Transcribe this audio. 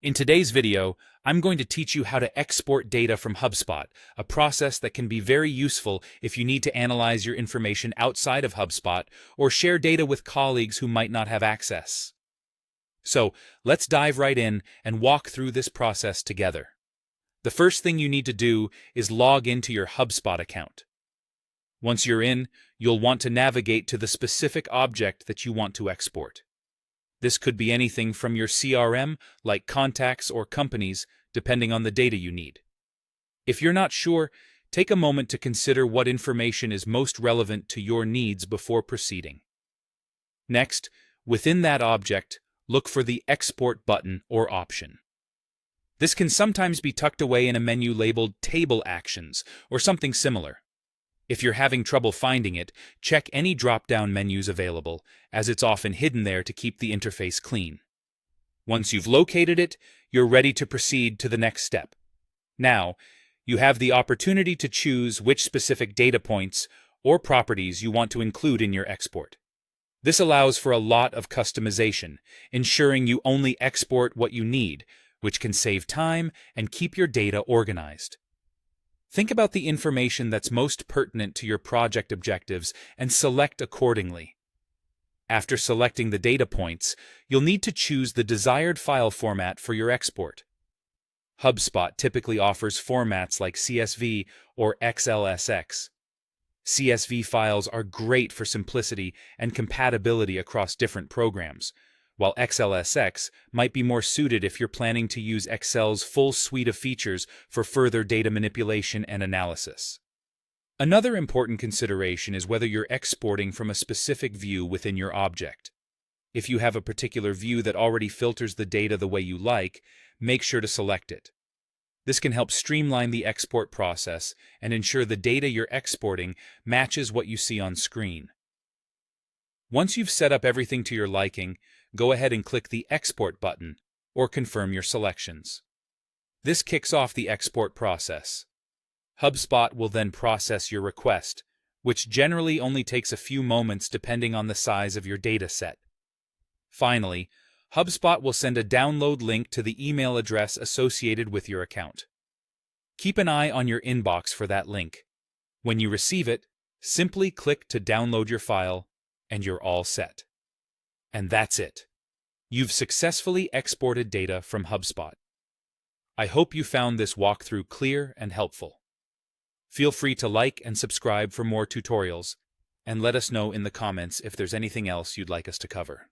In today's video, I'm going to teach you how to export data from Hubspot, a process that can be very useful if you need to analyze your information outside of Hubspot or share data with colleagues who might not have access. So, let's dive right in and walk through this process together. The first thing you need to do is log into your Hubspot account. Once you're in, you'll want to navigate to the specific object that you want to export. This could be anything from your CRM, like contacts or companies, depending on the data you need. If you're not sure, take a moment to consider what information is most relevant to your needs before proceeding. Next, within that object, look for the Export button or option. This can sometimes be tucked away in a menu labeled Table Actions or something similar. If you're having trouble finding it, check any drop-down menus available, as it's often hidden there to keep the interface clean. Once you've located it, you're ready to proceed to the next step. Now, you have the opportunity to choose which specific data points or properties you want to include in your export. This allows for a lot of customization, ensuring you only export what you need, which can save time and keep your data organized. Think about the information that's most pertinent to your project objectives and select accordingly. After selecting the data points, you'll need to choose the desired file format for your export. Hubspot typically offers formats like CSV or XLSX. CSV files are great for simplicity and compatibility across different programs, while XLSX might be more suited if you're planning to use Excel's full suite of features for further data manipulation and analysis. Another important consideration is whether you're exporting from a specific view within your object. If you have a particular view that already filters the data the way you like, make sure to select it. This can help streamline the export process and ensure the data you're exporting matches what you see on screen. Once you've set up everything to your liking, go ahead and click the Export button, or confirm your selections. This kicks off the export process. Hubspot will then process your request, which generally only takes a few moments depending on the size of your data set. Finally, Hubspot will send a download link to the email address associated with your account. Keep an eye on your inbox for that link. When you receive it, simply click to download your file, and you're all set. And that's it. You've successfully exported data from Hubspot. I hope you found this walkthrough clear and helpful. Feel free to like and subscribe for more tutorials, and let us know in the comments if there's anything else you'd like us to cover.